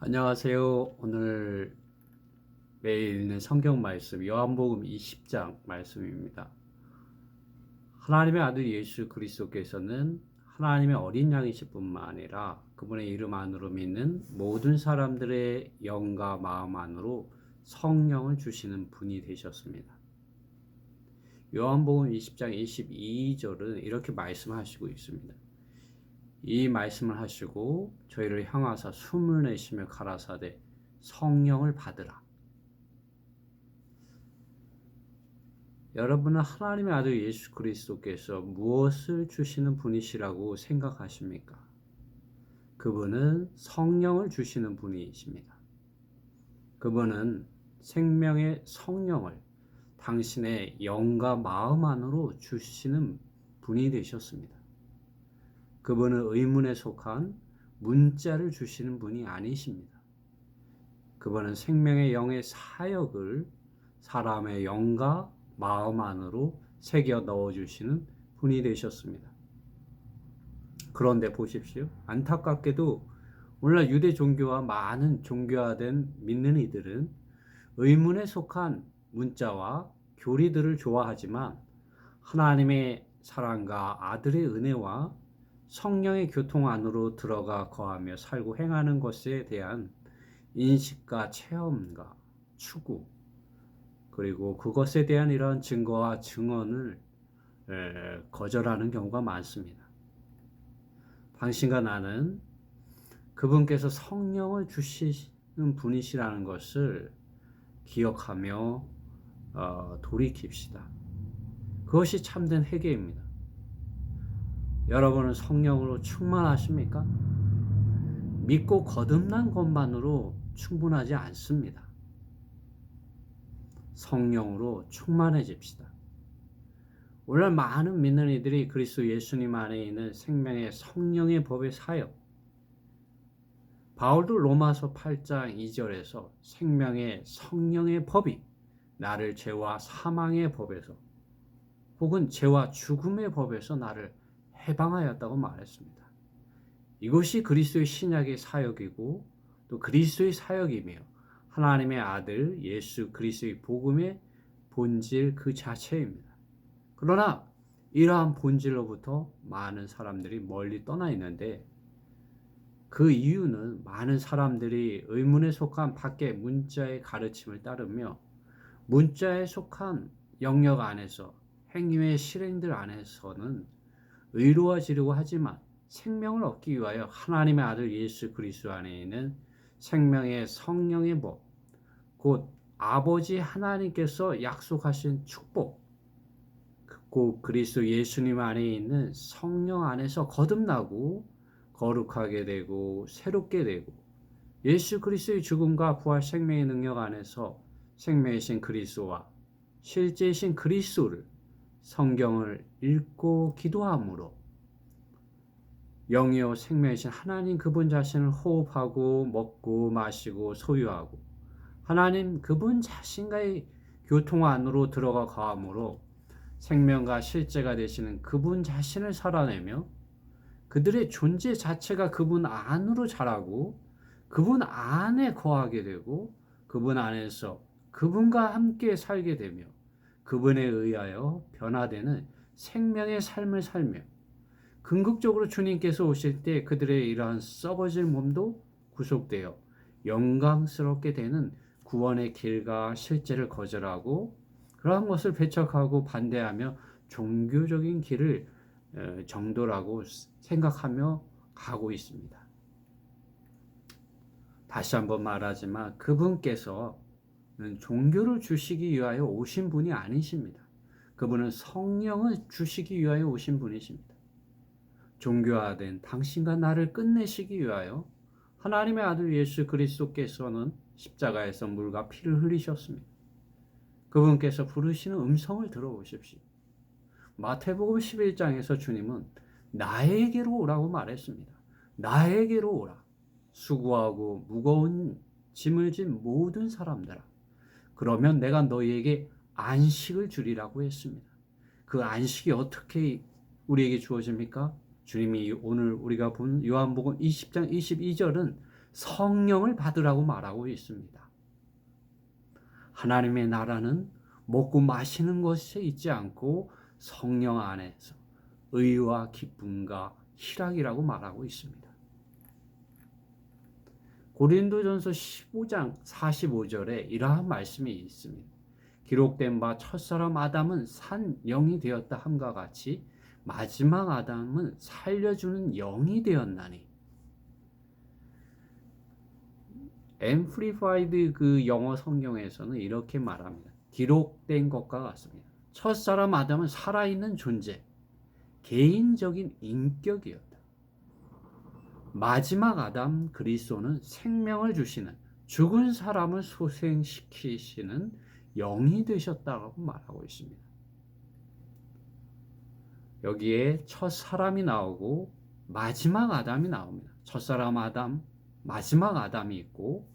안녕하세요. 오늘 매일 읽는 성경 말씀 요한복음 20장 말씀입니다. 하나님의 아들 예수 그리스도께서는 하나님의 어린 양이실 뿐만 아니라 그분의 이름 안으로 믿는 모든 사람들의 영과 마음 안으로 성령을 주시는 분이 되셨습니다. 요한복음 20장 22절은 이렇게 말씀하시고 있습니다. 이 말씀을 하시고 저희를 향하사 숨을 내쉬며 가라사대 성령을 받으라. 여러분은 하나님의 아들 예수 그리스도께서 무엇을 주시는 분이시라고 생각하십니까? 그분은 성령을 주시는 분이십니다. 그분은 생명의 성령을 당신의 영과 마음 안으로 주시는 분이 되셨습니다. 그분은 의문에 속한 문자를 주시는 분이 아니십니다. 그분은 생명의 영의 사역을 사람의 영과 마음 안으로 새겨 넣어주시는 분이 되셨습니다. 그런데 보십시오. 안타깝게도 오늘날 유대 종교와 많은 종교화된 믿는 이들은 의문에 속한 문자와 교리들을 좋아하지만 하나님의 사랑과 아들의 은혜와 성령의 교통 안으로 들어가 거하며 살고 행하는 것에 대한 인식과 체험과 추구, 그리고 그것에 대한 이런 증거와 증언을 거절하는 경우가 많습니다. 당신과 나는 그분께서 성령을 주시는 분이시라는 것을 기억하며 돌이킵시다. 그것이 참된 회개입니다. 여러분은 성령으로 충만하십니까? 믿고 거듭난 것만으로 충분하지 않습니다. 성령으로 충만해집시다. 오늘 많은 믿는 이들이 그리스도 예수님 안에 있는 생명의 성령의 법의 사역, 바울도 로마서 8장 2절에서 생명의 성령의 법이 나를 죄와 사망의 법에서 혹은 죄와 죽음의 법에서 나를 해방하였다고 말했습니다. 이것이 그리스도의 신약의 사역이고 또 그리스도의 사역이며 하나님의 아들 예수 그리스도의 복음의 본질 그 자체입니다. 그러나 이러한 본질로부터 많은 사람들이 멀리 떠나 있는데 그 이유는 많은 사람들이 의문에 속한 밖의 문자의 가르침을 따르며 문자에 속한 영역 안에서 행위의 실행들 안에서는 의로워지려고 하지만 생명을 얻기 위하여 하나님의 아들 예수 그리스도 안에 있는 생명의 성령의 법, 곧 아버지 하나님께서 약속하신 축복, 곧 그리스도 예수님 안에 있는 성령 안에서 거듭나고 거룩하게 되고 새롭게 되고 예수 그리스도의 죽음과 부활 생명의 능력 안에서 생명이신 그리스도와 실제이신 그리스도를 성경을 읽고 기도함으로 영이요 생명이신 하나님 그분 자신을 호흡하고 먹고 마시고 소유하고 하나님 그분 자신과의 교통 안으로 들어가 가함으로 생명과 실제가 되시는 그분 자신을 살아내며 그들의 존재 자체가 그분 안으로 자라고 그분 안에 거하게 되고 그분 안에서 그분과 함께 살게 되며 그분에 의하여 변화되는 생명의 삶을 살며 궁극적으로 주님께서 오실 때 그들의 이러한 썩어질 몸도 구속되어 영광스럽게 되는 구원의 길과 실제를 거절하고 그러한 것을 배척하고 반대하며 종교적인 길을 정도라고 생각하며 가고 있습니다. 다시 한번 말하지만 그분께서는 종교를 주시기 위하여 오신 분이 아니십니다. 그분은 성령을 주시기 위하여 오신 분이십니다. 종교화된 당신과 나를 끝내시기 위하여 하나님의 아들 예수 그리스도께서는 십자가에서 물과 피를 흘리셨습니다. 그분께서 부르시는 음성을 들어보십시오. 마태복음 11장에서 주님은 나에게로 오라고 말했습니다. 나에게로 오라. 수고하고 무거운 짐을 진 모든 사람들아. 그러면 내가 너희에게 안식을 주리라고 했습니다. 그 안식이 어떻게 우리에게 주어집니까? 주님이 오늘 우리가 본 요한복음 20장 22절은 성령을 받으라고 말하고 있습니다. 하나님의 나라는 먹고 마시는 것에 있지 않고 성령 안에서 의와 기쁨과 희락이라고 말하고 있습니다. 고린도전서 15장 45절에 이러한 말씀이 있습니다. 기록된 바 첫사람 아담은 산 영이 되었다 함과 같이 마지막 아담은 살려주는 영이 되었나니. 앰플리파이드 그 영어 성경에서는 이렇게 말합니다. 기록된 것과 같습니다. 첫사람 아담은 살아있는 존재, 개인적인 인격이었다. 마지막 아담 그리스도는 생명을 주시는, 죽은 사람을 소생시키시는 영이 되셨다고 말하고 있습니다. 여기에 첫 사람이 나오고 마지막 아담이 나옵니다. 첫 사람 아담, 마지막 아담이 있고,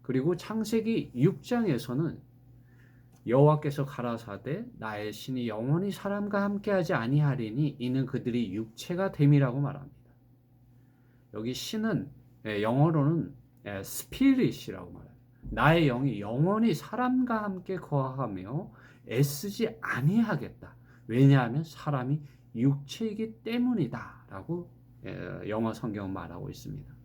그리고 창세기 6장에서는 여호와께서 가라사대 나의 신이 영원히 사람과 함께하지 아니하리니 이는 그들이 육체가 됨이라고 말합니다. 여기 신은 영어로는 스피릿이라고 말해요. 나의 영이 영원히 사람과 함께 거하며 애쓰지 아니하겠다. 왜냐하면 사람이 육체이기 때문이다 라고 영어 성경은 말하고 있습니다.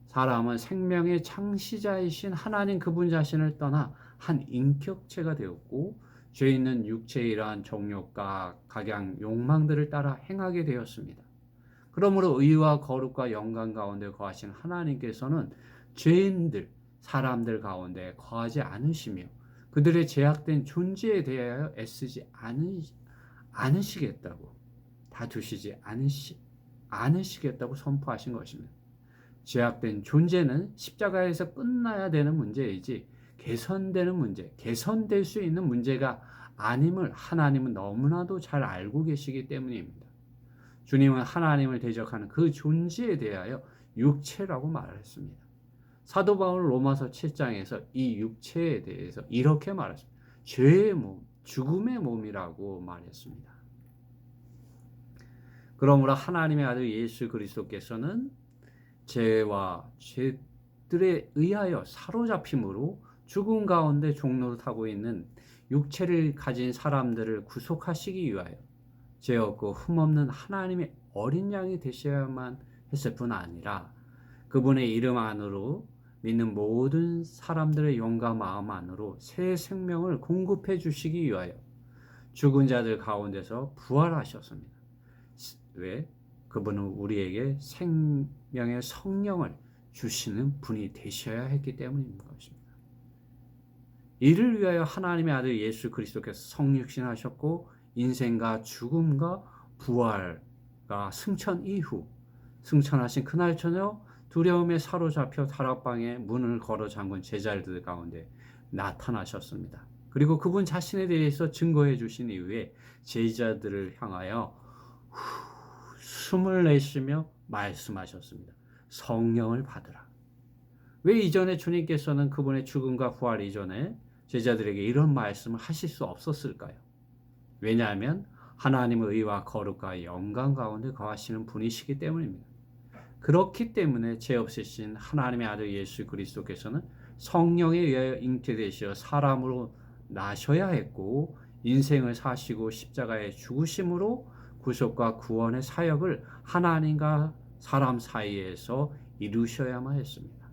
사람은 생명의 창시자이신 하나님 그분 자신을 떠나 한 인격체가 되었고 죄 있는 육체의 이러한 정욕과 각양 욕망들을 따라 행하게 되었습니다. 그러므로 의와 거룩과 영광 가운데 거하신 하나님께서는 죄인들, 사람들 가운데 거하지 않으시며 그들의 제약된 존재에 대하여 애쓰지 않으시겠다고, 다투시지 않으시겠다고 선포하신 것입니다. 제약된 존재는 십자가에서 끝나야 되는 문제이지 개선되는 문제, 개선될 수 있는 문제가 아님을 하나님은 너무나도 잘 알고 계시기 때문입니다. 주님은 하나님을 대적하는 그 존재에 대하여 육체라고 말했습니다. 사도 바울 로마서 7장에서 이 육체에 대해서 이렇게 말했습니다. 죄의 몸, 죽음의 몸이라고 말했습니다. 그러므로 하나님의 아들 예수 그리스도께서는 죄와 죄들에 의하여 사로잡힘으로 죽음 가운데 종노릇하고 있는 육체를 가진 사람들을 구속하시기 위하여 죄 없고 흠없는 하나님의 어린 양이 되셔야만 했을 뿐 아니라 그분의 이름 안으로 믿는 모든 사람들의 영과 마음 안으로 새 생명을 공급해 주시기 위하여 죽은 자들 가운데서 부활하셨습니다. 왜? 그분은 우리에게 생명의 성령을 주시는 분이 되셔야 했기 때문인 것입니다. 이를 위하여 하나님의 아들 예수 그리스도께서 성육신하셨고 인생과 죽음과 부활과 승천 이후 승천하신 그날 저녁 두려움에 사로잡혀 다락방에 문을 걸어 잠근 제자들 가운데 나타나셨습니다. 그리고 그분 자신에 대해서 증거해 주신 이후에 제자들을 향하여 숨을 내쉬며 말씀하셨습니다. 성령을 받으라. 왜 이전에 주님께서는 그분의 죽음과 부활 이전에 제자들에게 이런 말씀을 하실 수 없었을까요? 왜냐하면 하나님의 의와 거룩과 영광 가운데 거하시는 분이시기 때문입니다. 그렇기 때문에 죄 없으신 하나님의 아들 예수 그리스도께서는 성령에 의하여 잉태되시어 사람으로 나셔야 했고 인생을 사시고 십자가에 죽으심으로 구속과 구원의 사역을 하나님과 사람 사이에서 이루셔야만 했습니다.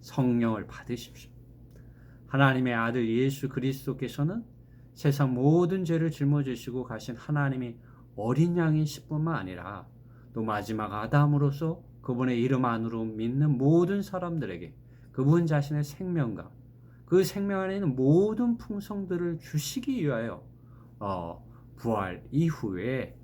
성령을 받으십시오. 하나님의 아들 예수 그리스도께서는 세상 모든 죄를 짊어지시고 가신 하나님의 어린 양이실 뿐만 아니라 또 마지막 아담으로서 그분의 이름 안으로 믿는 모든 사람들에게 그분 자신의 생명과 그 생명 안에 있는 모든 풍성들을 주시기 위하여 부활 이후에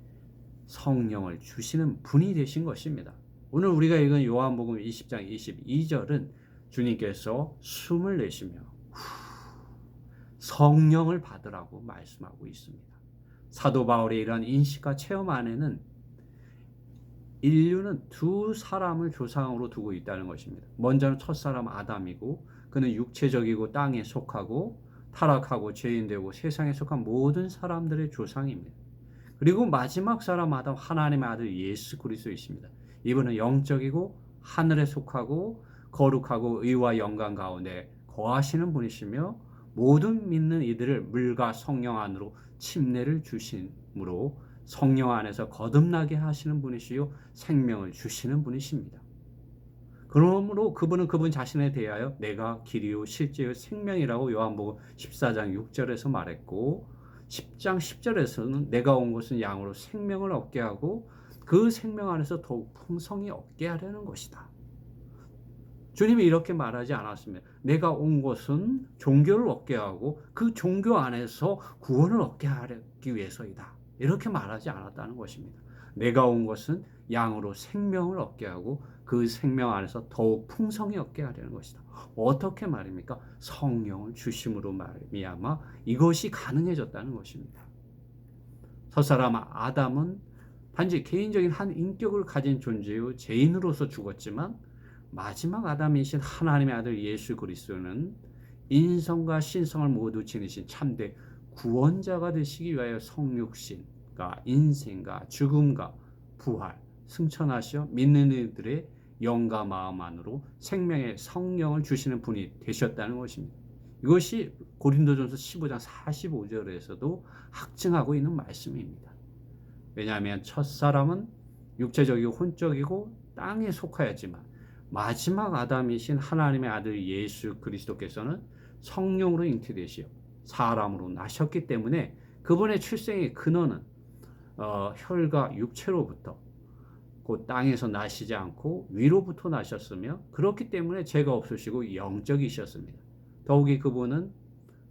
성령을 주시는 분이 되신 것입니다. 오늘 우리가 읽은 요한복음 20장 22절은 주님께서 숨을 내쉬며 성령을 받으라고 말씀하고 있습니다. 사도 바울의 이러한 인식과 체험 안에는 인류는 두 사람을 조상으로 두고 있다는 것입니다. 먼저는 첫사람 아담이고 그는 육체적이고 땅에 속하고 타락하고 죄인되고 세상에 속한 모든 사람들의 조상입니다. 그리고 마지막 사람 아담 하나님의 아들 예수 그리스도이십니다. 이분은 영적이고 하늘에 속하고 거룩하고 의와 영광 가운데 거하시는 분이시며 모든 믿는 이들을 물과 성령 안으로 침례를 주심으로 성령 안에서 거듭나게 하시는 분이시요 생명을 주시는 분이십니다. 그러므로 그분은 그분 자신에 대하여 내가 길이요 실제요 생명이라고 요한복음 14장 6절에서 말했고 10장 10절에서는 내가 온 것은 양으로 생명을 얻게 하고 그 생명 안에서 더욱 풍성히 얻게 하려는 것이다. 주님이 이렇게 말하지 않았습니다. 내가 온 것은 종교를 얻게 하고 그 종교 안에서 구원을 얻게 하기 위해서이다. 이렇게 말하지 않았다는 것입니다. 내가 온 것은 양으로 생명을 얻게 하고 그 생명 안에서 더욱 풍성히 얻게 하려는 것이다. 어떻게 말입니까? 성령을 주심으로 말미암아 이것이 가능해졌다는 것입니다. 첫사람 아담은 단지 개인적인 한 인격을 가진 존재요 죄인으로서 죽었지만 마지막 아담이신 하나님의 아들 예수 그리스도는 인성과 신성을 모두 지니신 참된 구원자가 되시기 위하여 성육신과 인생과 죽음과 부활, 승천하시어 믿는 이들의 영과 마음 안으로 생명의 성령을 주시는 분이 되셨다는 것입니다. 이것이 고린도전서 15장 45절에서도 확증하고 있는 말씀입니다. 왜냐하면 첫사람은 육체적이고 혼적이고 땅에 속하였지만 마지막 아담이신 하나님의 아들 예수 그리스도께서는 성령으로 잉태되시어 사람으로 나셨기 때문에 그분의 출생의 근원은 혈과 육체로부터 곧 땅에서 나시지 않고 위로부터 나셨으며 그렇기 때문에 죄가 없으시고 영적이셨습니다. 더욱이 그분은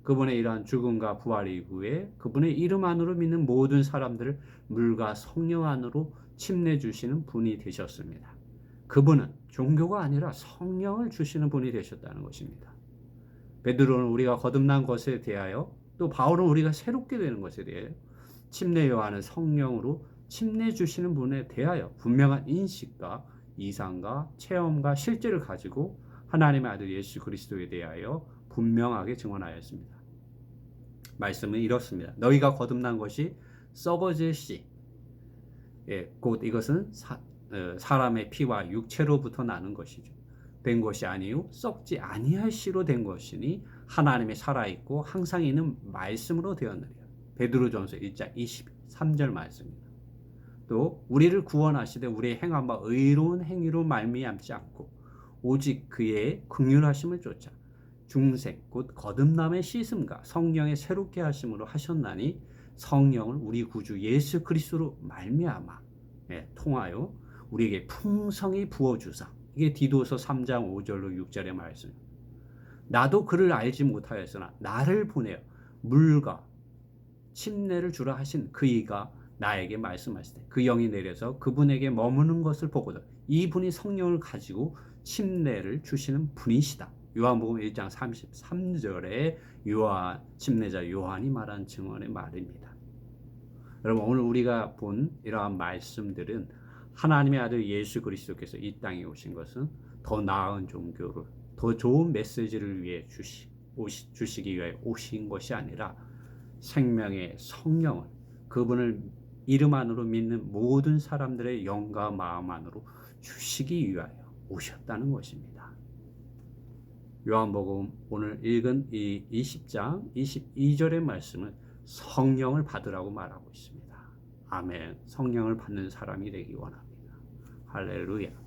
그분의 이러한 죽음과 부활 이후에 그분의 이름 안으로 믿는 모든 사람들을 물과 성령 안으로 침례 주시는 분이 되셨습니다. 그분은 종교가 아니라 성령을 주시는 분이 되셨다는 것입니다. 베드로는 우리가 거듭난 것에 대하여 또 바울은 우리가 새롭게 되는 것에 대하여 침례 요한은 성령으로 침례 주시는 분에 대하여 분명한 인식과 이상과 체험과 실제를 가지고 하나님의 아들 예수 그리스도에 대하여 분명하게 증언하였습니다. 말씀은 이렇습니다. 너희가 거듭난 것이 썩어질 씨, 곧 이것은 사람의 피와 육체로부터 나는 것이죠. 된 것이 아니요 썩지 아니할 씨로 된 것이니 하나님이 살아있고 항상 있는 말씀으로 되었느니라. 베드로전서 1장 23절 말씀입니다. 또 우리를 구원하시되 우리의 행한 바 의로운 행위로 말미암지 않고 오직 그의 긍휼하심을 쫓아 중생 곧 거듭남의 씻음과 성령의 새롭게 하심으로 하셨나니 성령을 우리 구주 예수 그리스도로 말미암아 통하여 우리에게 풍성히 부어주사. 이게 디도서 3장 5절로 6절의 말씀. 나도 그를 알지 못하였으나 나를 보내어 물과 침례를 주라 하신 그이가 나에게 말씀하시되 그 영이 내려서 그분에게 머무는 것을 보고도 이분이 성령을 가지고 침례를 주시는 분이시다. 요한복음 1장 33절에 침례자 요한이 말한 증언의 말입니다. 여러분 오늘 우리가 본 이러한 말씀들은 하나님의 아들 예수 그리스도께서 이 땅에 오신 것은 더 나은 종교를 더 좋은 메시지를 위해 주시기 위해 오신 것이 아니라 생명의 성령을 그분을 이름 안으로 믿는 모든 사람들의 영과 마음 안으로 주시기 위하여 오셨다는 것입니다. 요한복음 오늘 읽은 이 20장 22절의 말씀은 성령을 받으라고 말하고 있습니다. 아멘. 성령을 받는 사람이 되기 원합니다. 할렐루야.